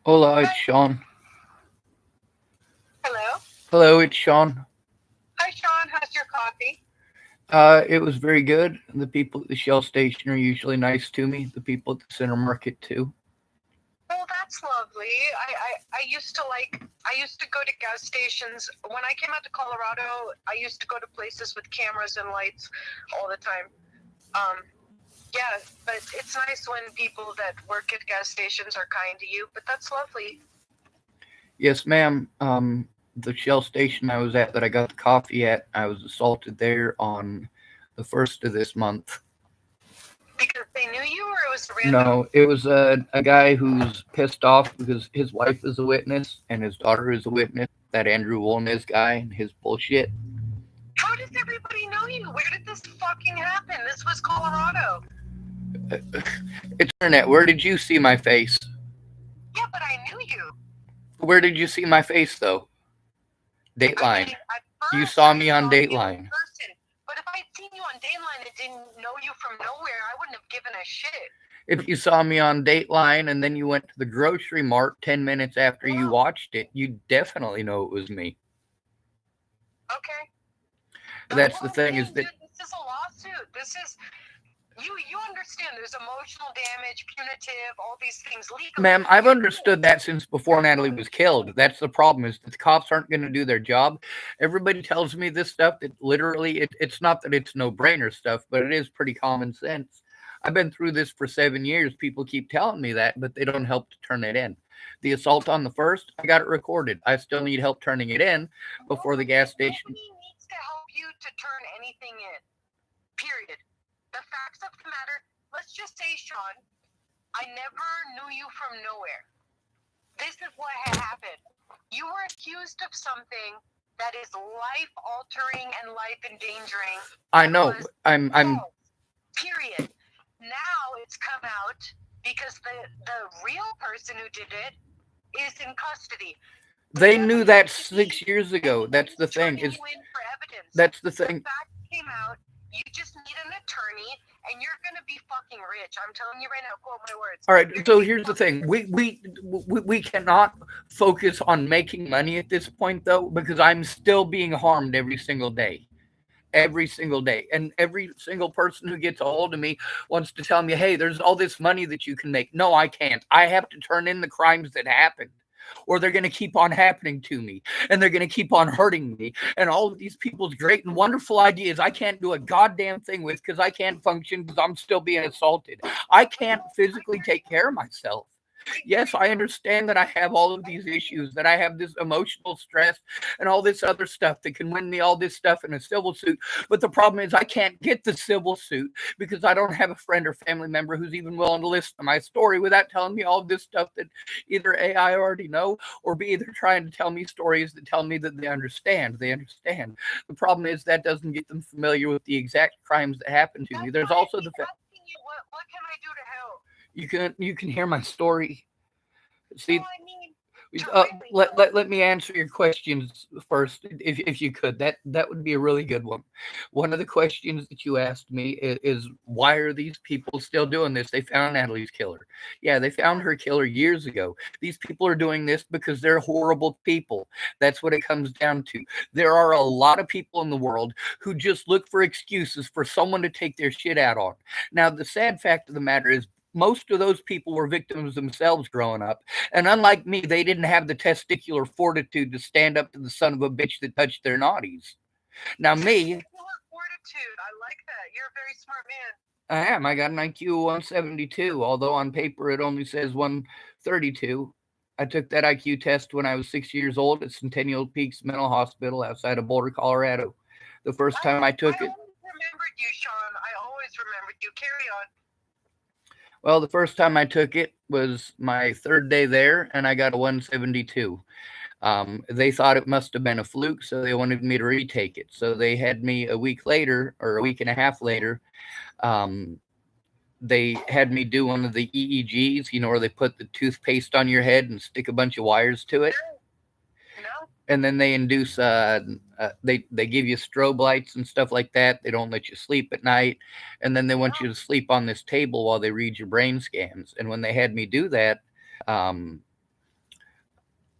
Hola, it's Hi. Sean. Hello. Hello, it's Sean. Hi, Sean. How's your coffee? It was very good. The people at the Shell station are usually nice to me. The people at the center market too. Well, that's lovely. I used to go to gas stations. When I came out to Colorado, I used to go to places with cameras and lights all the time. Um, yeah, but it's nice when people that work at gas stations are kind to you, but that's lovely. Yes, ma'am. The Shell station I was at that I got the coffee at, I was assaulted there on the first of this month. Because they knew you or it was random? No, it was a guy who's pissed off because his wife is a witness and his daughter is a witness. That Andrew Wolnez guy and his bullshit. How does everybody know you? Where did this fucking happen? This was Colorado. It's internet. Where did you see my face? Yeah, but I knew you. Where did you see my face though? I Dateline. mean, at You first saw I me on saw you in Dateline. person, but if I'd seen you on Dayline and didn't know you from nowhere, I wouldn't have given a shit. If you saw me on Dateline and then you went to the grocery mart 10 minutes after you No. watched it, you definitely know it was me. Okay. That's the Well, thing is then, that, dude, this is a lawsuit. This is you understand there's emotional damage, punitive, all these things legally. ma'am, I've You understood that since before Natalie was killed. That's the problem is that the cops aren't going to do their job. Everybody tells me this stuff that literally, it's not that it's no brainer stuff, but it is pretty common sense. I've been through this for 7 years. People keep telling me that, but they don't help to turn it in. The assault on the first, I got it recorded. I still need help turning it in before the gas station. nobody needs to help you to turn anything in. Period. The facts of the matter. Let's just say, Sean, I never knew you from nowhere. This is what had happened. You were accused of something that is life altering and life endangering. I know. I'm False. Period. Now it's come out because the real person who did it is in custody. They knew that 6 years ago. That's the thing. Turning you in for evidence. That's the The thing. facts came out. You just need an attorney, and you're gonna be fucking rich. I'm telling you right now. Quote my words. All right. You're So gonna be here's the fucking thing. We cannot focus on making money at this point though, because I'm still being harmed every single day. Every single day. And every single person who gets a hold of me wants to tell me, hey, there's all this money that you can make. No, I can't. I have to turn in the crimes that happened. Or they're going to keep on happening to me and they're going to keep on hurting me. And all of these people's great and wonderful ideas I can't do a goddamn thing with because I can't function because I'm still being assaulted. I can't physically take care of myself. Yes, I understand that I have all of these issues, that I have this emotional stress and all this other stuff that can win me all this stuff in a civil suit. But the problem is, I can't get the civil suit because I don't have a friend or family member who's even willing to listen to my story without telling me all of this stuff that either A, I already know, or B, they're trying to tell me stories that tell me that they understand. They understand. The problem is that doesn't get them familiar with the exact crimes that happened to me. That's There's why I also keep the fact asking you what can I do to help? you can hear my story. No, See, I mean really. let me answer your questions first, if you could. That would be a really good one. One of the questions that you asked me is why are these people still doing this? They found Natalie's killer. Yeah, they found her killer years ago. These people are doing this because they're horrible people. That's what it comes down to. There are a lot of people in the world who just look for excuses for someone to take their shit out on. Now, the sad fact of the matter is most of those people were victims themselves growing up. And unlike me, they didn't have the testicular fortitude to stand up to the son of a bitch that touched their naughties. Now, me, Fortitude. I like that. You're a very smart man. I am. I got an IQ of 172, although on paper it only says 132. I took that IQ test when I was 6 years old at Centennial Peaks Mental Hospital outside of Boulder, Colorado. The first time I I took it, always remembered you, Sean. I always remembered you. Carry on. well, the first time I took it was my third day there, and I got a 172. They thought it must have been a fluke, so they wanted me to retake it. So they had me a week later, or a week and a half later. Um, they had me do one of the EEGs, where they put the toothpaste on your head and stick a bunch of wires to it, No, no. and then they induce. They give you strobe lights and stuff like that. They don't let you sleep at night, and then they want you to sleep on this table while they read your brain scans. And when they had me do that, um,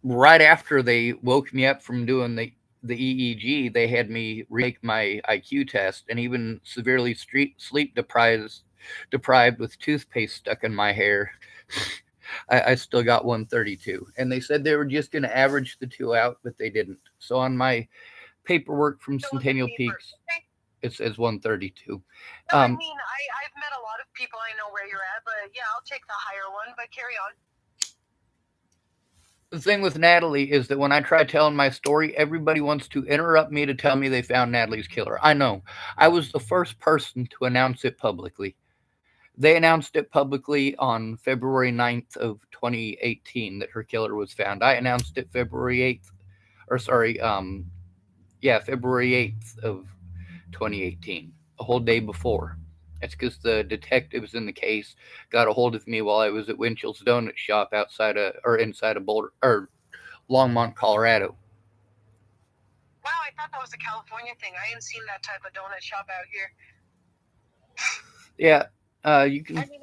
right after they woke me up from doing the EEG, they had me retake my IQ test, and even severely sleep deprived with toothpaste stuck in my hair. I still got 132, and they said they were just going to average the two out, but they didn't. So on my paperwork from Fill in the Centennial paper. Peaks, Okay. it says 132. No, I Um, mean, I've met a lot of people. I know where you're at, but yeah, I'll take the higher one. But carry on. the thing with Natalie is that when I try telling my story, everybody wants to interrupt me to tell me they found Natalie's killer. I know. I was the first person to announce it publicly. They announced it publicly on February 9th of 2018 that her killer was found. I announced it February 8th, or sorry, February 8th of 2018, a whole day before. That's because the detectives in the case got a hold of me while I was at Winchell's Donut Shop inside of Boulder or Longmont, Colorado. Wow, I thought that was a California thing. I ain't seen that type of donut shop out here. Yeah, you can. I mean,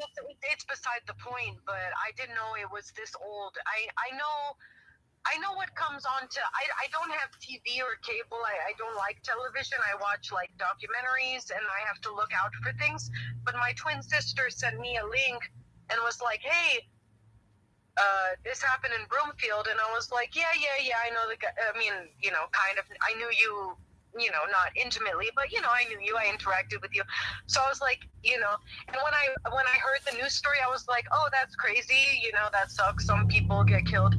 it's beside the point, but I didn't know it was this old. I know what comes on to. I don't have TV or cable. I don't like television. I watch like documentaries, and I have to look out for things. But my twin sister sent me a link and was like, "Hey, this happened in Broomfield," and I was like, "Yeah, I know the guy. I mean, kind of. I knew you." Not intimately, but I knew you. I interacted with you, so I was like, and when I heard the news story, I was like, oh, that's crazy. That sucks. Some people get killed.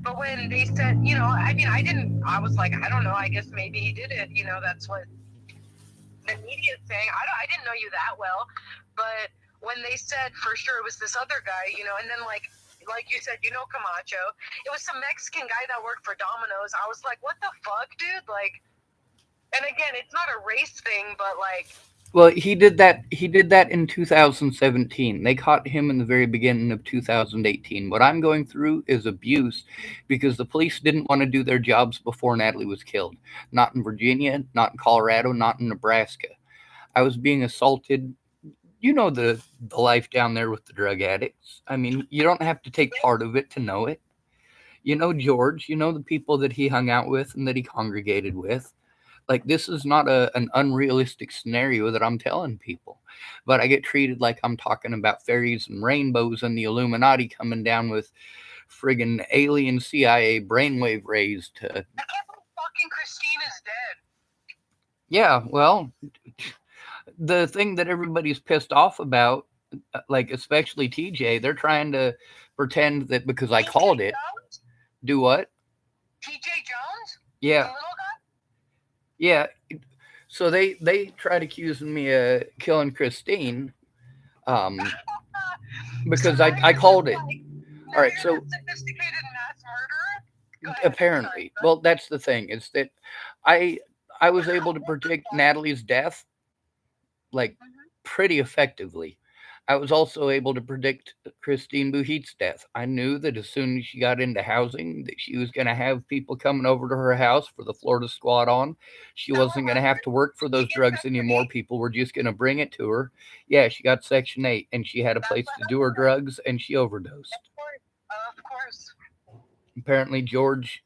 But when they said, I mean, I was like, I don't know. I guess maybe he did it. That's what the media is saying. I didn't know you that well, but when they said for sure it was this other guy, and then like you said, Camacho, it was some Mexican guy that worked for Domino's. I was like, what the fuck, dude? Like, and again, it's not a race thing, but like, Well, he did that. He did that in 2017. They caught him in the very beginning of 2018. What I'm going through is abuse because the police didn't want to do their jobs before Natalie was killed. Not in Virginia, not in Colorado, not in Nebraska. I was being assaulted. You know the life down there with the drug addicts. I mean, you don't have to take part of it to know it. You know George. You know the people that he hung out with and that he congregated with. Like, this is not an unrealistic scenario that I'm telling people, but I get treated like I'm talking about fairies and rainbows and the Illuminati coming down with friggin' alien CIA brainwave rays to. I can't believe fucking Christine is dead. Yeah, well, the thing that everybody's pissed off about, like especially TJ, they're trying to pretend that because I called it. Jones? Do what? TJ Jones? Yeah. The little guy? Yeah. So they tried accusing me of killing Christine, because So I called it. like, All right, you're so a sophisticated mass murderer? Go ahead. apparently, well, that's the thing is that I I was able to predict Natalie's death like pretty effectively. I was also able to predict Christine Buhit's death. I knew that as soon as she got into housing, that she was going to have people coming over to her house for the Florida Squad on. She wasn't going to have to work for those drugs anymore. People were just going to bring it to her. Yeah, she got Section 8, and she had a place to do her drugs, and she overdosed. Of course. Apparently, George,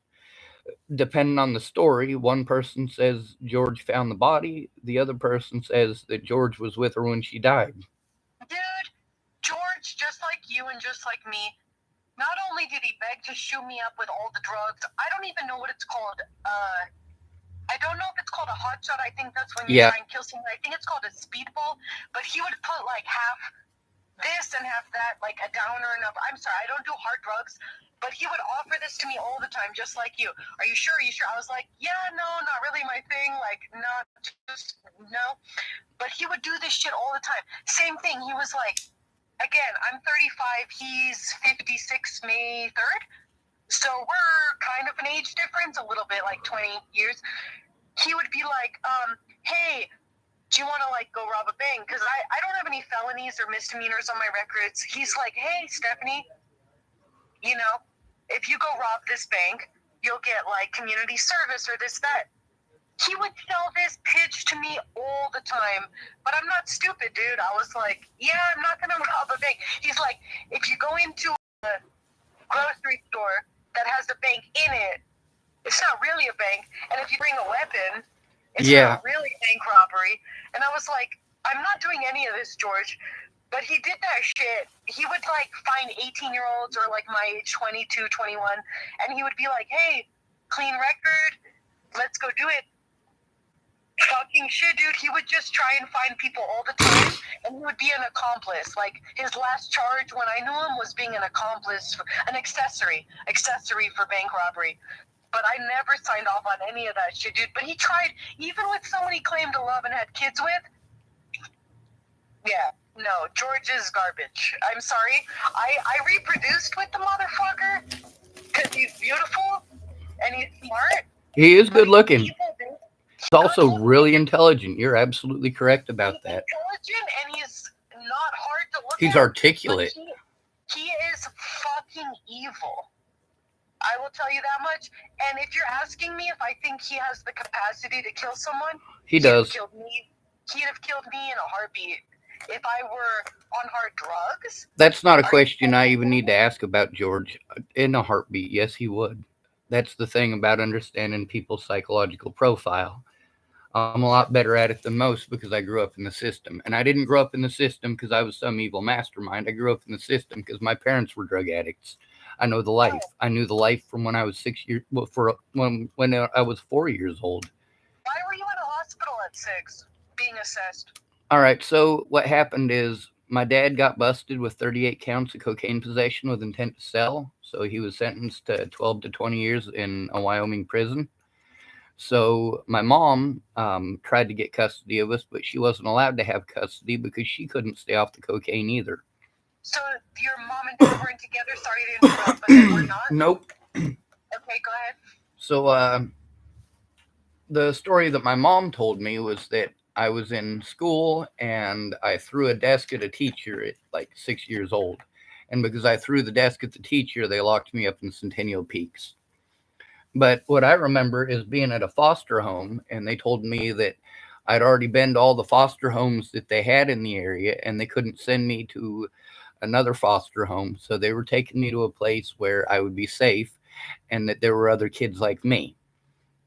depending on the story, one person says George found the body, the other person says that George was with her when she died. Dude, George, just like you and just like me, not only did he beg to shoot me up with all the drugs, I don't even know what it's called. I don't know if it's called a hot shot. I think that's when you try and kill someone. I think it's called a speedball. But he would put like half this and half that, like a downer and up. I'm sorry, I don't do hard drugs. But he would offer this to me all the time, just like you. Are you sure? Are you sure? I was like, yeah, no, not really my thing. Like, not just, no. But he would do this shit all the time. Same thing. He was like, again, I'm 35. He's 56 May 3rd. So we're kind of an age difference, a little bit, like 20 years. He would be like, hey, do you want to like go rob a bank? Because I don't have any felonies or misdemeanors on my records. He's like, hey, Stephanie, if you go rob this bank, you'll get like community service or this, that. He would sell this pitch to me all the time, but I'm not stupid, dude. I was like, yeah, I'm not going to rob a bank. He's like, if you go into a grocery store that has a bank in it, it's not really a bank. And if you bring a weapon, it's Yeah. not really bank robbery. And I was like, I'm not doing any of this, George. But he did that shit. He would like find 18-year-olds or like my age, 22, 21, and he would be like, hey, clean record, let's go do it. Fucking shit, dude. He would just try and find people all the time, and he would be an accomplice. Like, his last charge when I knew him was being an accomplice, an accessory for bank robbery. But I never signed off on any of that shit, dude. But he tried, even with someone he claimed to love and had kids with. Yeah, no, George is garbage. I'm sorry. I reproduced with the motherfucker because he's beautiful and he's smart. He is good looking. Evil, dude. He's also really intelligent. You're absolutely correct about He's that. intelligent and he's not hard to look He's at. articulate. But he is fucking evil. I will tell you that much. And if you're asking me if I think he has the capacity to kill someone, He does. He'd have killed me in a heartbeat. If I were on hard drugs. That's not a question I even need to ask about George. In a heartbeat, yes, he would. That's the thing about understanding people's psychological profile. I'm a lot better at it than most because I grew up in the system. And I didn't grow up in the system because I was some evil mastermind. I grew up in the system because my parents were drug addicts. I know the life. I knew the life from when I was 6 years, when I was 4 years old. Why were you in a hospital at 6 being assessed? All right, so what happened is my dad got busted with 38 counts of cocaine possession with intent to sell. So he was sentenced to 12 to 20 years in a Wyoming prison. So my mom tried to get custody of us, but she wasn't allowed to have custody because she couldn't stay off the cocaine either. So your mom and dad weren't together? Sorry to interrupt, but they were not? Nope. Okay, go ahead. So the story that my mom told me was that I was in school and I threw a desk at a teacher at like 6 years old. And because I threw the desk at the teacher, they locked me up in Centennial Peaks. But what I remember is being at a foster home, and they told me that I'd already been to all the foster homes that they had in the area, and they couldn't send me to another foster home. So they were taking me to a place where I would be safe and that there were other kids like me.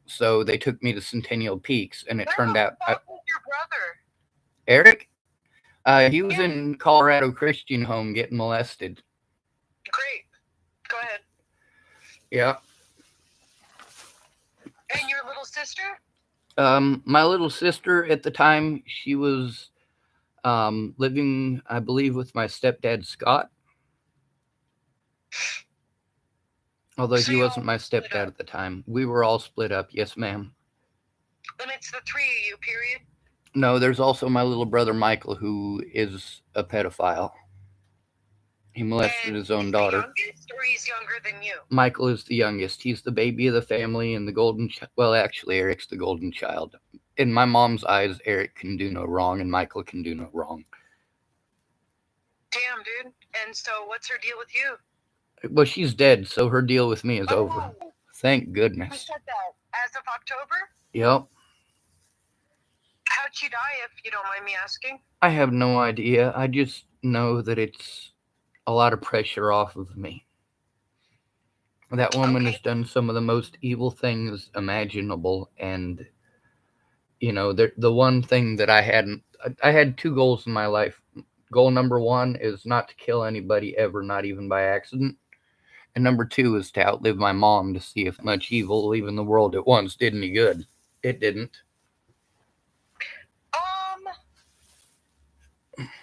So they took me to Centennial Peaks, and it turned out... Where was your brother? Eric? He was in Colorado Christian home getting molested. Great. Go ahead. Yeah. And your little sister? My little sister at the time, she was living, I believe, with my stepdad, Scott. Although So he you wasn't all my split stepdad up? at the time. We were all split up. Yes, ma'am. And it's the 3 of you, period? No, there's also my little brother, Michael, who is a pedophile. He molested And his own he's daughter. the youngest, or he's younger than you? Michael is the youngest. He's the baby of the family and the golden well, actually, Eric's the golden child. In my mom's eyes, Eric can do no wrong and Michael can do no wrong. Damn, dude. And so what's her deal with you? Well, she's dead, so her deal with me is over. Oh, Thank who goodness. said that? As of October? Yep. How'd she die, if you don't mind me asking? I have no idea. I just know that it's a lot of pressure off of me. That woman has done some of the most evil things imaginable, and the one thing that I had 2 goals in my life. Goal number 1 is not to kill anybody ever, not even by accident. And number 2 is to outlive my mom to see if much evil leaving the world at once did any good. It didn't.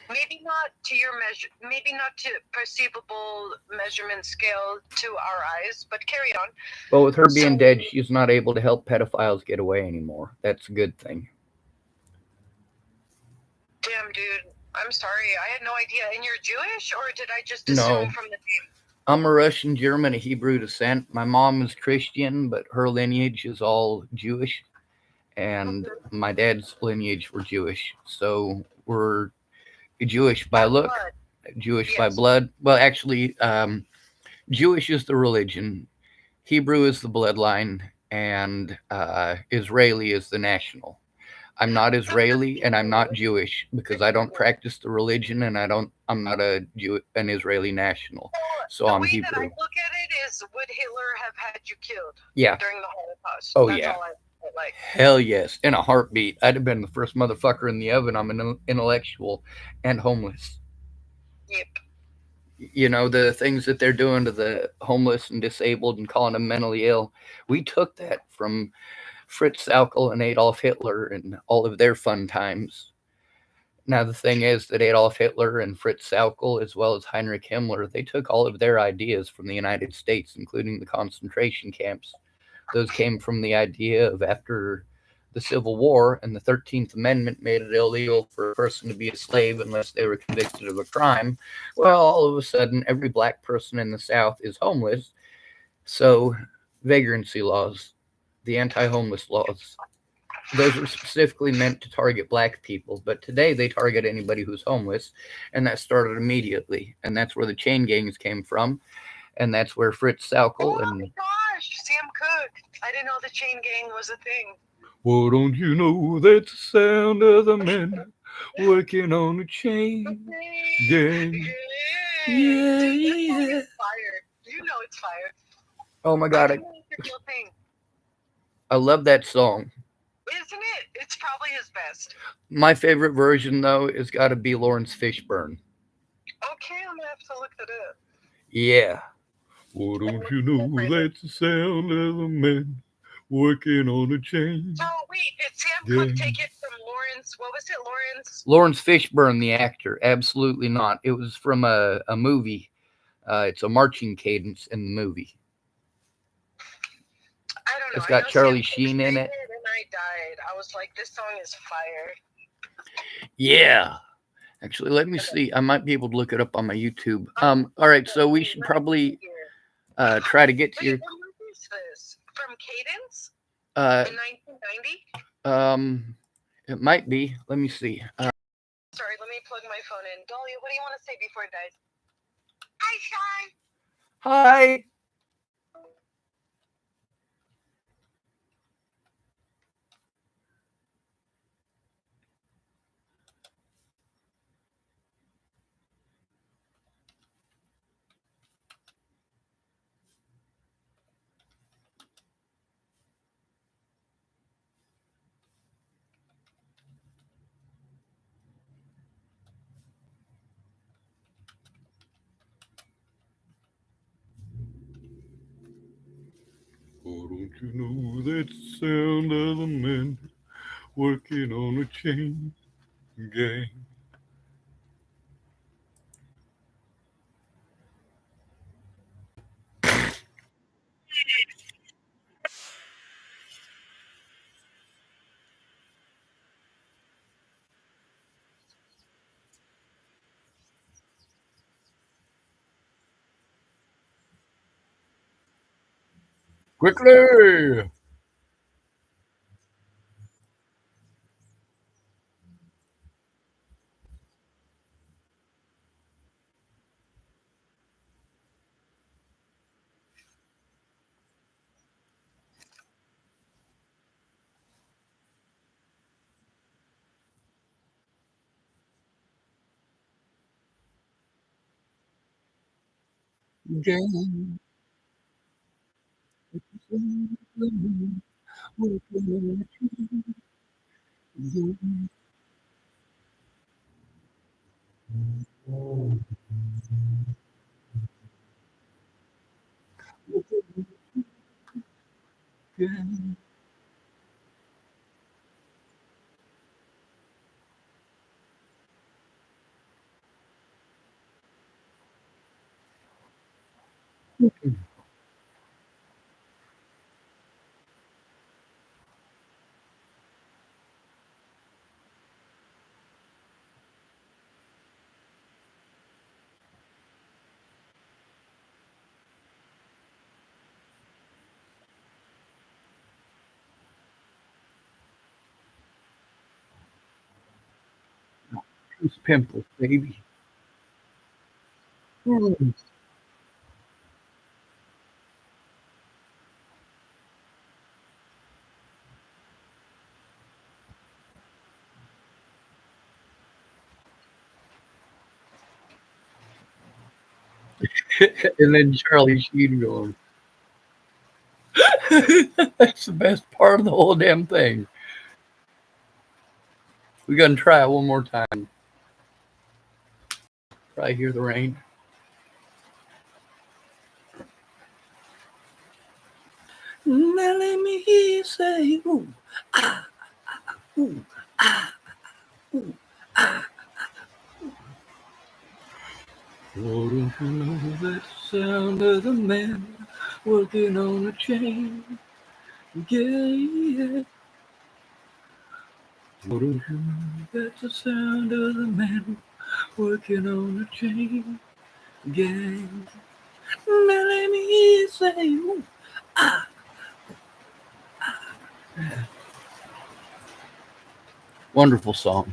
Maybe not to your measure, maybe not to perceivable measurement scale to our eyes, but carry on. Well, with her being dead, she's not able to help pedophiles get away anymore. That's a good thing. Damn, dude. I'm sorry. I had no idea. And you're Jewish, or did I just assume from the name? I'm a Russian German of Hebrew descent. My mom is Christian, but her lineage is all Jewish. And my dad's lineage were Jewish. So we're Jewish by look, Jewish by blood. Well, actually, Jewish is the religion, Hebrew is the bloodline, and Israeli is the national. I'm not Israeli and I'm not Jewish because I don't practice the religion, and I'm not an Israeli national. So I'm Hebrew. The way that I look at it is is, would Hitler have had you killed Yeah. during the Holocaust? Oh, That's yeah. all I like. Hell yes. In a heartbeat. I'd have been the first motherfucker in the oven. I'm an intellectual and homeless. Yep. You know, the things that they're doing to the homeless and disabled and calling them mentally ill. We took that from Fritz Sauckel and Adolf Hitler and all of their fun times. Now, the thing is that Adolf Hitler and Fritz Sauckel, as well as Heinrich Himmler, they took all of their ideas from the United States, including the concentration camps. Those came from the idea of after the Civil War, and the 13th Amendment made it illegal for a person to be a slave unless they were convicted of a crime. Well, all of a sudden, every black person in the South is homeless. So, vagrancy laws, the anti-homeless laws, those were specifically meant to target black people, but today they target anybody who's homeless, and that started immediately, and that's where the chain gangs came from, and that's where Fritz Sauckel Oh and my gosh, Sam Cooke. I didn't know the chain gang was a thing. well, don't you know that's the sound of the men working on the chain gang? Yeah, yeah. It's fired. You know it's fired. Oh my god, I love that song. Isn't it? It's probably his best. My favorite version, though, has got to be Lawrence Fishburne. Okay, I'm gonna have to look that up. Yeah. Well, don't you know that's the sound of the men working on a chain? So wait, did Sam Cooke take it from Lawrence? What was it, Lawrence? Lawrence Fishburne, the actor. Absolutely not. It was from a movie. It's a marching cadence in the movie. I don't know. It's got Charlie Sheen in it. And I died. I was like, this song is fire. Yeah. Actually, let me see. I might be able to look it up on my YouTube. All right, so we should probably try to get to your. What movie is this? From Cadence? In 1990? It might be. Let me see. Sorry, let me plug my phone in. Dahlia, what do you want to say before it dies? Hi, Sean. Hi. Oh, don't you know that's the sound of the men working on a chain gang? Quickly! Gang. Those pimples, baby. And then Charlie Sheen going, That's the best part of the whole damn thing. We're gonna try it one more time. Probably hear the rain. Now let me hear you say, ooh, ah, ooh, ah, ooh, ah. Oh, don't you know that sound of the man working on a chain? Yeah. Oh, don't you know that's the sound of the man working on a chain gang? Now let me hear you say, ooh, ah. Wonderful song.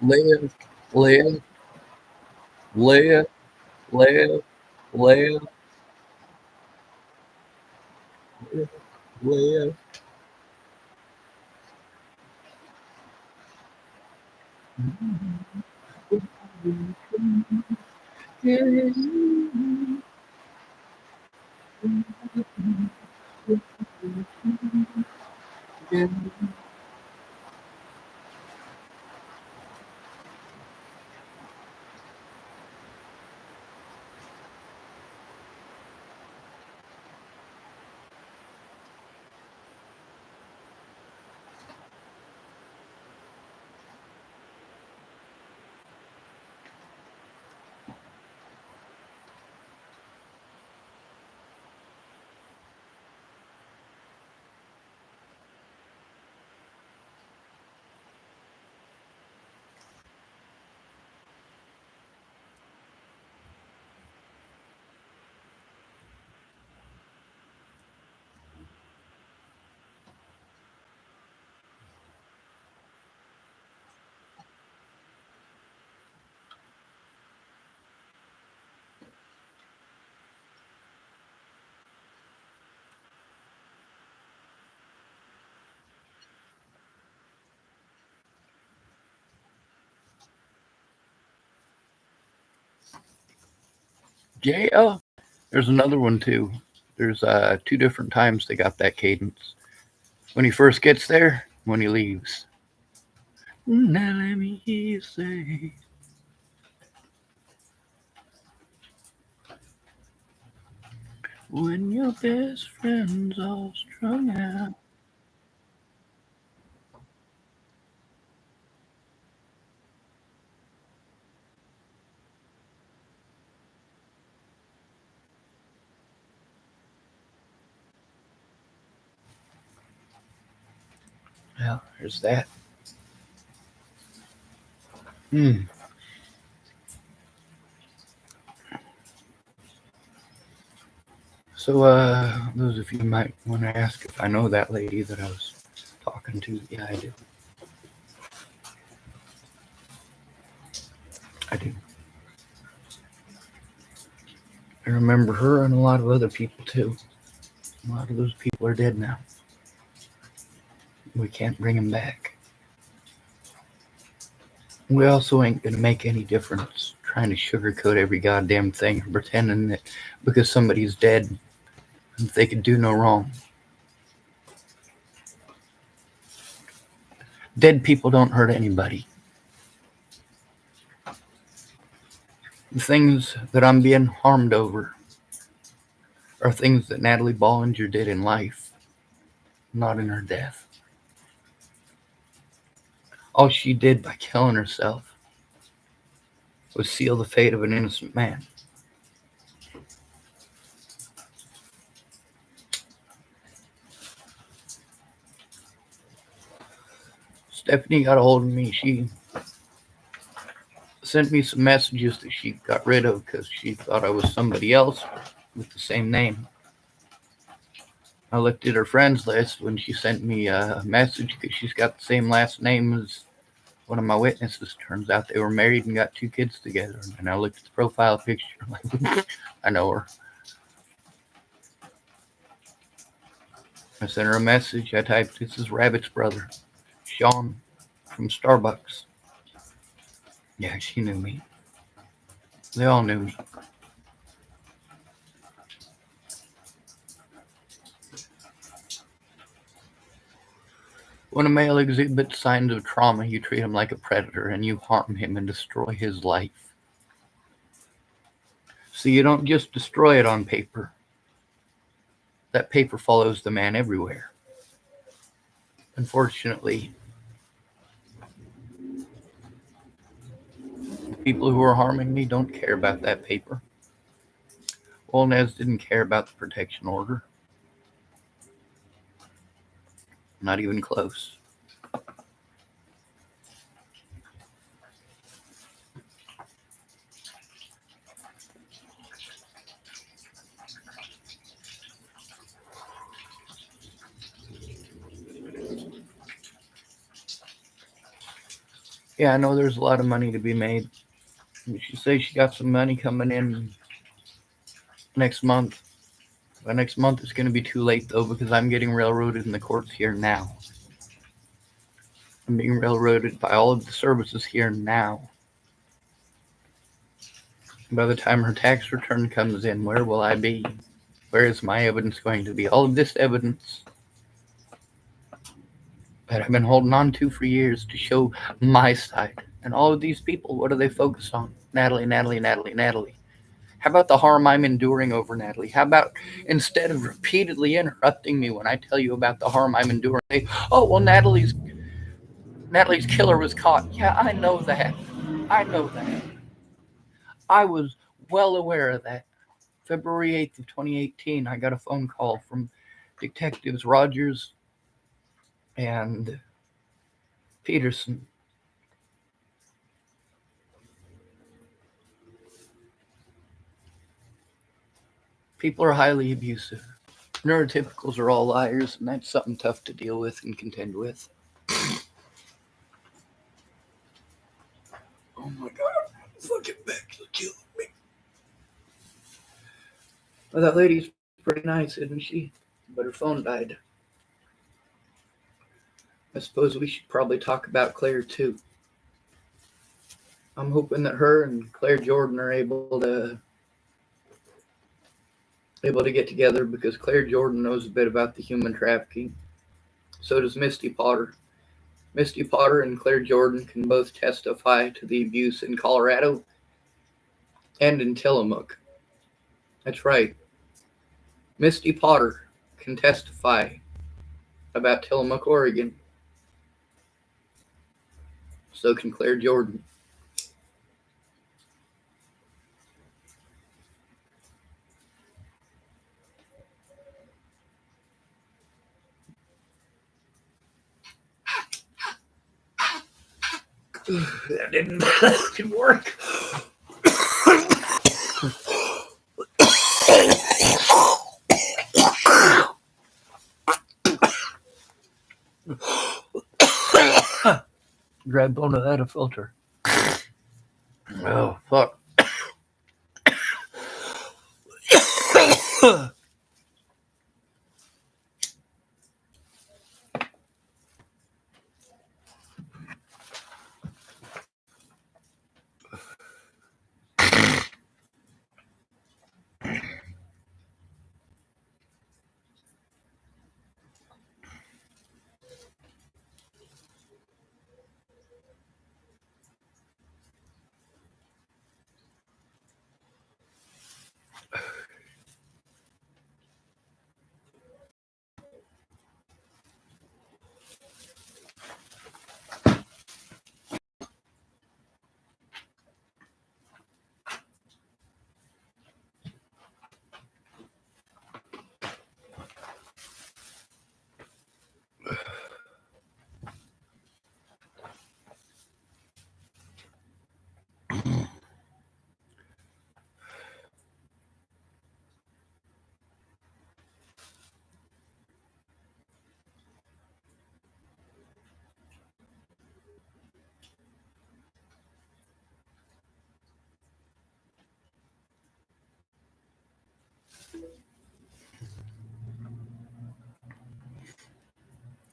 Live, live, live, live, live, live. Yeah, there's another one too. There's two different times they got that cadence. When he first gets there, when he leaves. Now let me hear you say. When your best friend's all strung out. Yeah, there's that. Hmm. So, those of you might want to ask if I know that lady that I was talking to. Yeah, I do. I do. I remember her and a lot of other people too. A lot of those people are dead now. We can't bring them back. We also ain't gonna make any difference trying to sugarcoat every goddamn thing, pretending that because somebody's dead, they could do no wrong. Dead people don't hurt anybody. The things that I'm being harmed over are things that Natalie Bollinger did in life, not in her death. All she did by killing herself was seal the fate of an innocent man. Stephanie got a hold of me. She sent me some messages that she got rid of because she thought I was somebody else with the same name. I looked at her friends list when she sent me a message because she's got the same last name as One of my witnesses, turns out they were married and got 2 kids together. And I looked at the profile picture. Like, I know her. I sent her a message. I typed, "This is Rabbit's brother, Sean, from Starbucks." Yeah, she knew me. They all knew me. When a male exhibits signs of trauma, you treat him like a predator and you harm him and destroy his life. So you don't just destroy it on paper. That paper follows the man everywhere. Unfortunately, the people who are harming me don't care about that paper. Wolnez didn't care about the protection order. Not even close. Yeah, I know there's a lot of money to be made. She says she got some money coming in next month. By next month, it's going to be too late, though, because I'm getting railroaded in the courts here now. I'm being railroaded by all of the services here now. By the time her tax return comes in, where will I be? Where is my evidence going to be? All of this evidence that I've been holding on to for years to show my side. And all of these people, what do they focus on? Natalie, Natalie, Natalie, Natalie. How about the harm I'm enduring over Natalie? How about instead of repeatedly interrupting me when I tell you about the harm I'm enduring, say, "Oh, well, Natalie's killer was caught." Yeah, I know that. I know that. I was well aware of that. February 8th of 2018, I got a phone call from Detectives Rogers and Peterson. People are highly abusive. Neurotypicals are all liars, and that's something tough to deal with and contend with. Oh my god, fucking Beck's killing me. Well, that lady's pretty nice, isn't she? But her phone died. I suppose we should probably talk about Claire too. I'm hoping that her and Claire Jordan are able to get together, because Claire Jordan knows a bit about the human trafficking. So does Misty Potter. Misty Potter and Claire Jordan can both testify to the abuse in Colorado and in Tillamook. That's right. Misty Potter can testify about Tillamook, Oregon. So can Claire Jordan. That didn't work. Grabbed onto that a filter. Oh, fuck.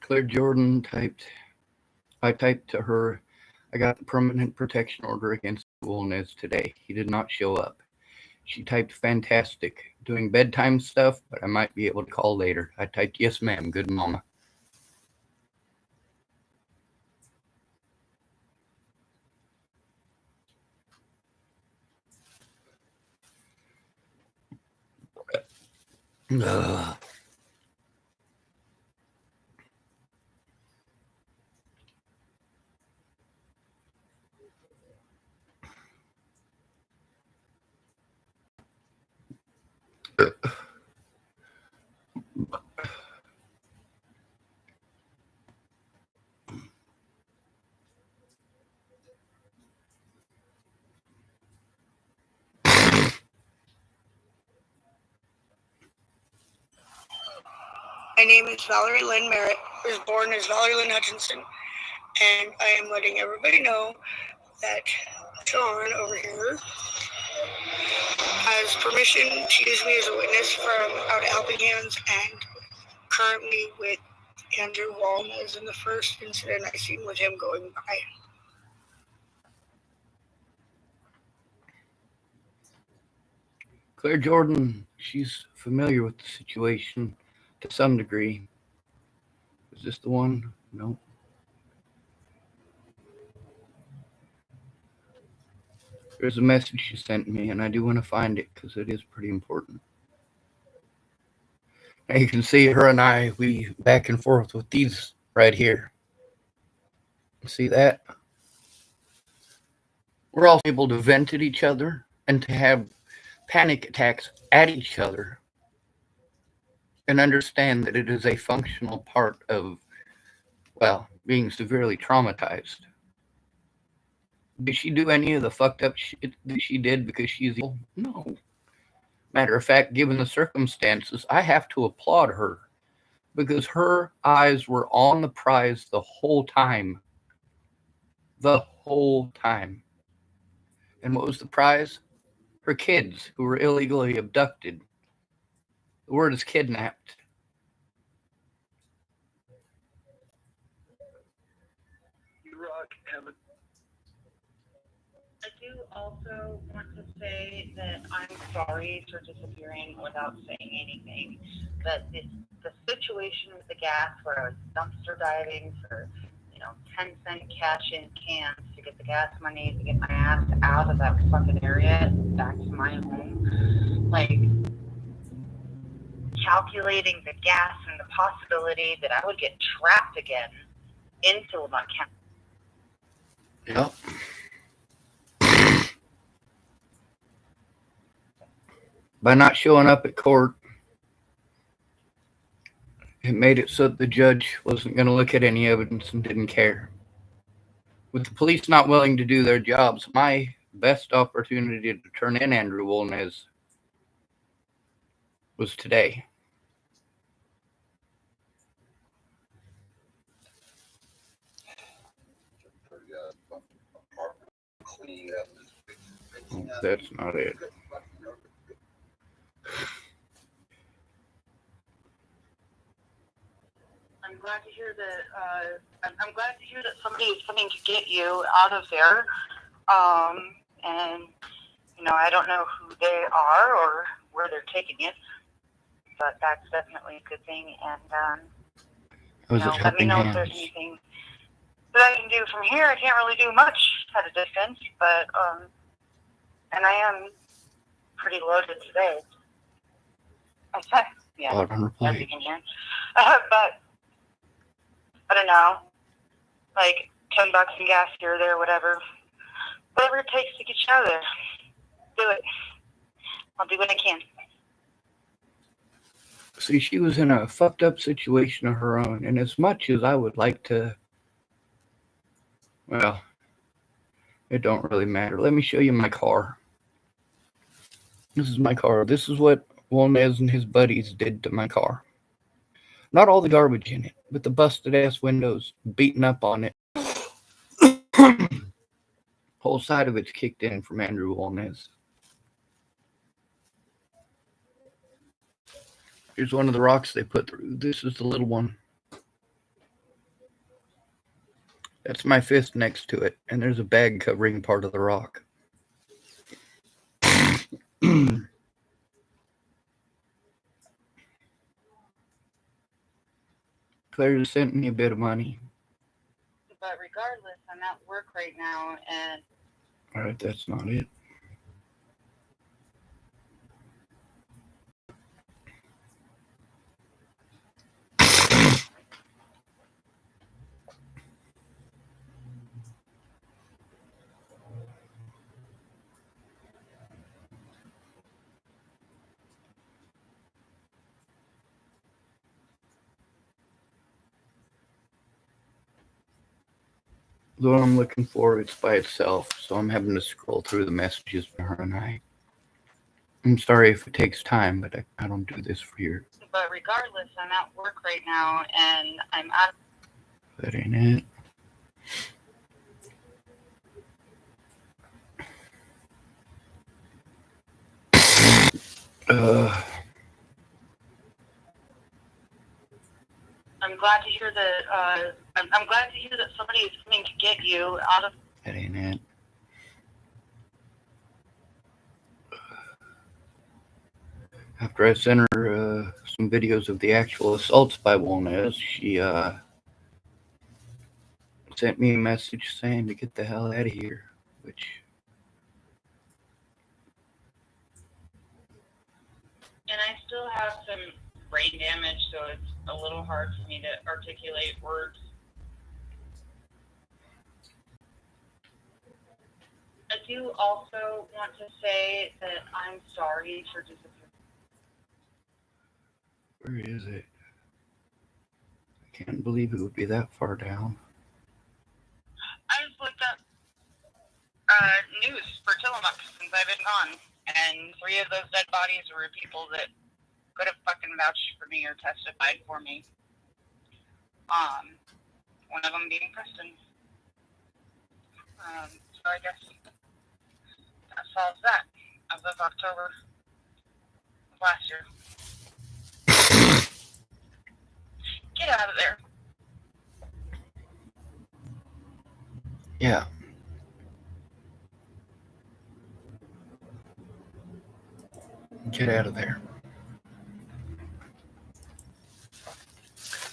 Claire Jordan I typed to her, I got the permanent protection order against Wolnez today. He did not show up. She typed fantastic, doing bedtime stuff, but I might be able to call later. I typed yes ma'am, good mama. Ugh. My name is Valerie Lynn Merritt. I was born as Valerie Lynn Hutchinson, and I am letting everybody know that Sean over here has permission to use me as a witness from out at Helping Hands and currently with Andrew Wolnez in the first incident I seen with him going by. Claire Jordan, she's familiar with the situation to some degree. Is this the one? No. There's a message she sent me, and I do want to find it because it is pretty important. Now you can see her and I, we back and forth with these right here. See that? We're also able to vent at each other and to have panic attacks at each other and understand that it is a functional part of, well, being severely traumatized. Did she do any of the fucked up shit that she did because she's evil? No. Matter of fact, given the circumstances, I have to applaud her because her eyes were on the prize the whole time. The whole time. And what was the prize? Her kids who were illegally abducted. The word is kidnapped. I do also want to say that I'm sorry for disappearing without saying anything. But the situation with the gas, where I was dumpster diving for 10-cent cash in cans to get the gas money to get my ass out of that fucking area back to my home, like calculating the gas and the possibility that I would get trapped again into Lamont County. Yep. By not showing up at court, it made it so that the judge wasn't going to look at any evidence and didn't care. With the police not willing to do their jobs, my best opportunity to turn in Andrew Wolnez was today. That's not it. I'm glad to hear that. I'm glad to hear that somebody is coming to get you out of there. And I don't know who they are or where they're taking you, but that's definitely a good thing. And let me know if there's anything that I can do from here. I can't really do much at a distance, but and I am pretty loaded today. Yeah, as you can hear. But I don't know, like $10 in gas here or there, whatever it takes to get you out of there. Do it. I'll do what I can. See, she was in a fucked up situation of her own, and as much as I would like to, well, it don't really matter. Let me show you my car. This is my car. This is what Wolnez and his buddies did to my car. Not all the garbage in it, but the busted ass windows, beaten up on it. Whole side of it's kicked in from Andrew Wolnez. Here's one of the rocks they put through. This is the little one. That's my fist next to it, and there's a bag covering part of the rock. Claire just sent me a bit of money. But regardless, I'm at work right now, and All right, that's not it. The one I'm looking for, it's by itself, so I'm having to scroll through the messages for her and I. I'm sorry if it takes time, but I don't do this for you. but regardless, I'm at work right now, and I'm at. That ain't it. I'm glad to hear that. I'm glad to hear that somebody is coming to get you out of. That ain't it. After I sent her some videos of the actual assaults by Walnez, she sent me a message saying to get the hell out of here, which... And I still have some brain damage, so it's a little hard for me to articulate words. I do also want to say that I'm sorry for disappearing. Where is it? I can't believe it would be that far down. I just looked up news for Tillamook since I've been gone, and 3 of those dead bodies were people that could have fucking vouched for me or testified for me. One of them being Kristen. So I guess that solves that as of October of last year. Get out of there. Yeah. Get out of there.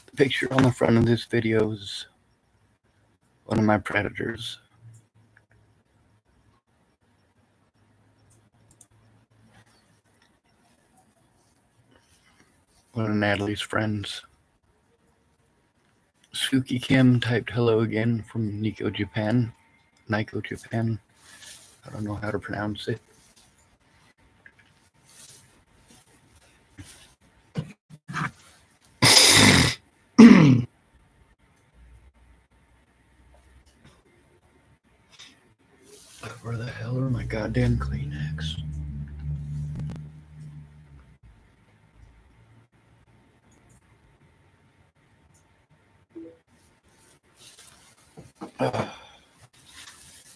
The picture on the front of this video is one of my predators. One of Natalie's friends. Suki Kim typed hello again from Nico, Japan. Nico, Japan. I don't know how to pronounce it. Where the hell are my goddamn Kleenex?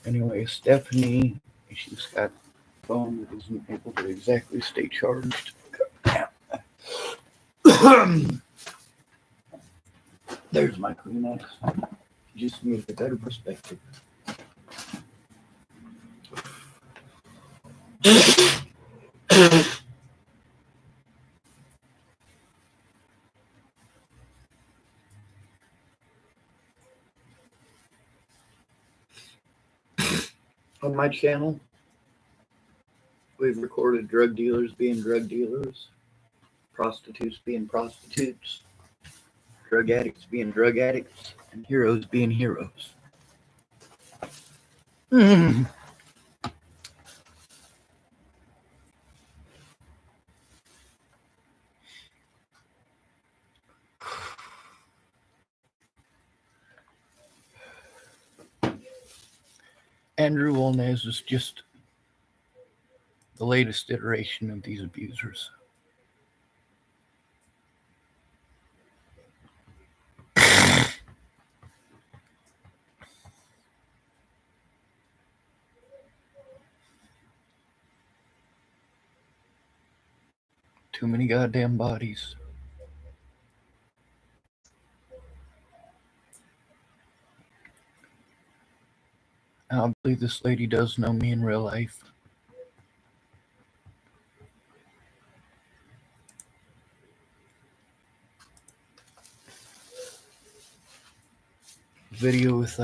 Anyway, Stephanie, she's got a phone that isn't able to exactly stay charged. There's my Kleenex. Just need a better perspective. On my channel, we've recorded drug dealers being drug dealers, prostitutes being prostitutes, drug addicts being drug addicts, and heroes being heroes. Andrew Walnez is just the latest iteration of these abusers. Too many goddamn bodies. I believe this lady does know me in real life. Video with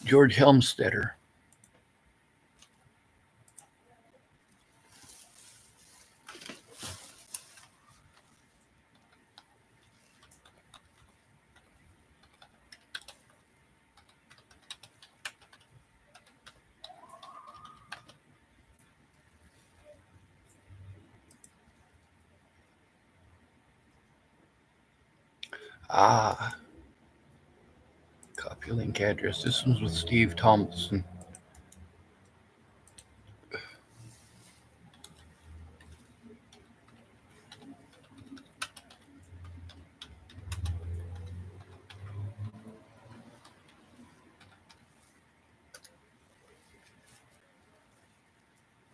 George Helmstetter. Ah, copy link address. This one's with Steve Thompson.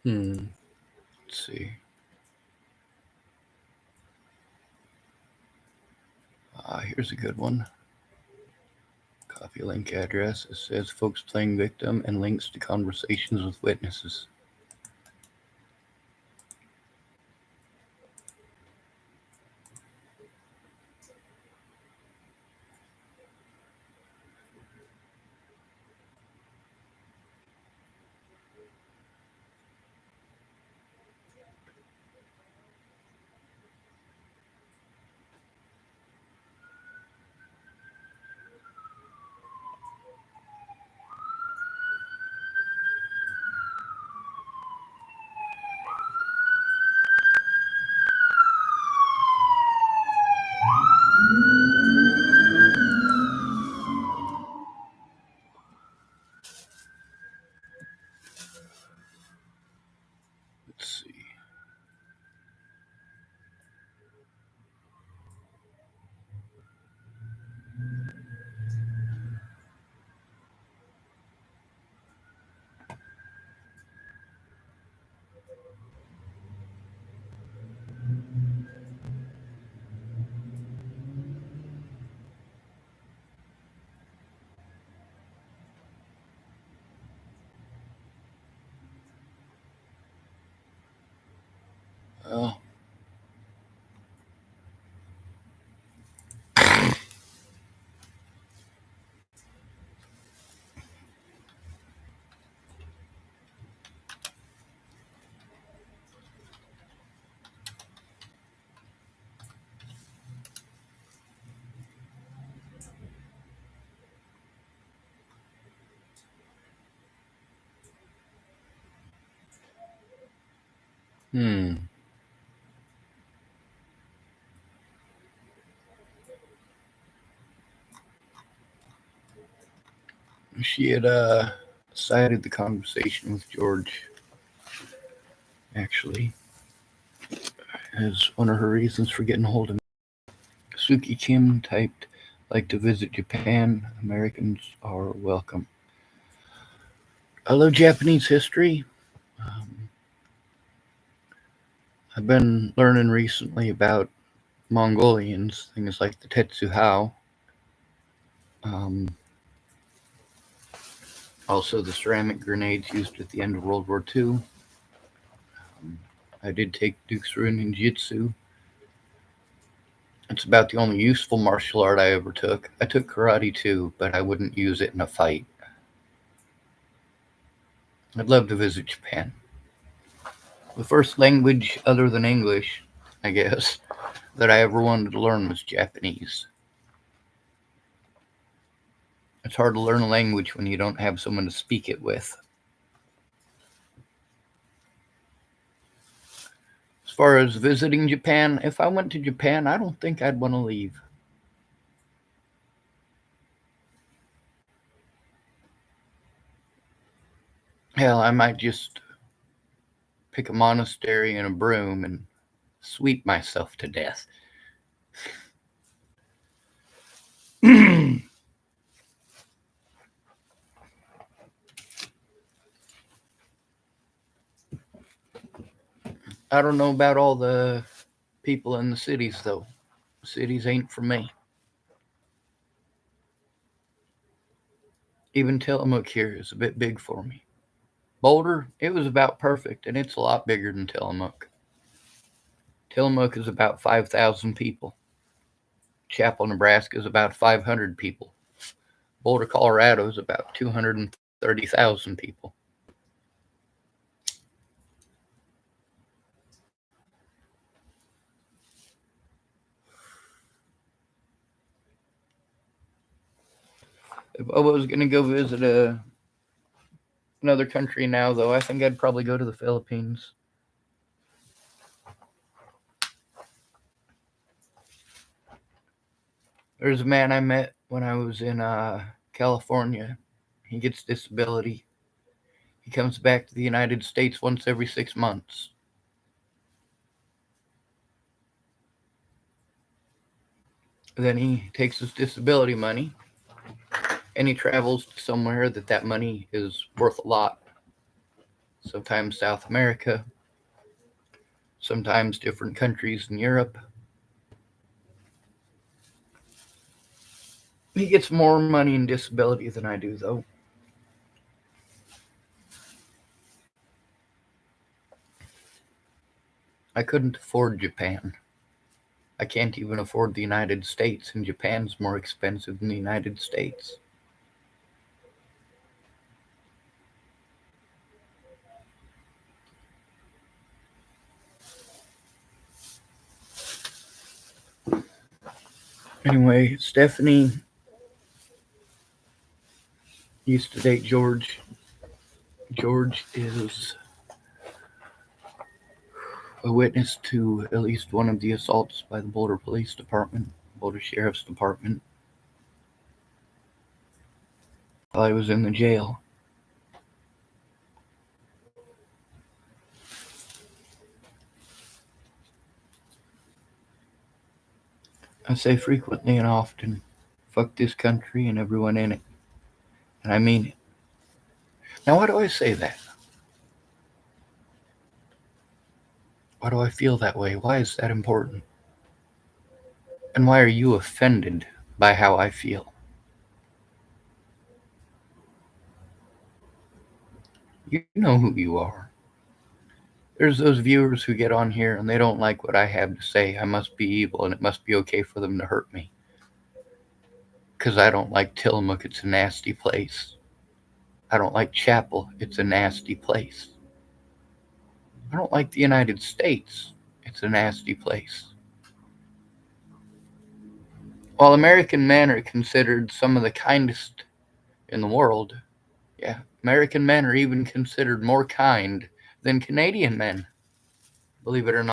Let's see. Here's a good one. Copy link address. It says folks playing victim and links to conversations with witnesses. Let's see. Well, She had cited the conversation with George, actually, as one of her reasons for getting hold of me. Suki Kim typed, like to visit Japan. Americans are welcome. I love Japanese history. I've been learning recently about Mongolians, things like the Tetsu Hao. Also, the ceramic grenades used at the end of World War II. I did take Duke's Ruin Jitsu. It's about the only useful martial art I ever took. I took karate too, but I wouldn't use it in a fight. I'd love to visit Japan. The first language other than English, I guess, that I ever wanted to learn was Japanese. It's hard to learn a language when you don't have someone to speak it with. As far as visiting Japan, if I went to Japan, I don't think I'd want to leave. Hell, I might just pick a monastery and a broom and sweep myself to death. I don't know about all the people in the cities, though. Cities ain't for me. Even Tillamook here is a bit big for me. Boulder, it was about perfect, and it's a lot bigger than Tillamook. Tillamook is about 5,000 people. Chapel, Nebraska is about 500 people. Boulder, Colorado is about 230,000 people. If I was going to go visit another country now, though, I think I'd probably go to the Philippines. There's a man I met when I was in California. He gets disability. He comes back to the United States once every 6 months. Then he takes his disability money and he travels to somewhere that money is worth a lot. Sometimes South America, sometimes different countries in Europe. He gets more money in disability than I do, though. I couldn't afford Japan. I can't even afford the United States, and Japan's more expensive than the United States. Anyway, Stephanie used to date George. George is a witness to at least one of the assaults by the Boulder Police Department, Boulder Sheriff's Department, while I was in the jail. I say frequently and often, fuck this country and everyone in it. And I mean it. Now, why do I say that? Why do I feel that way? Why is that important? And why are you offended by how I feel? You know who you are. There's those viewers who get on here and they don't like what I have to say. I must be evil and it must be okay for them to hurt me. Because I don't like Tillamook. It's a nasty place. I don't like Chapel. It's a nasty place. I don't like the United States. It's a nasty place. While American men are considered some of the kindest in the world, yeah, American men are even considered more kind than Canadian men, believe it or not.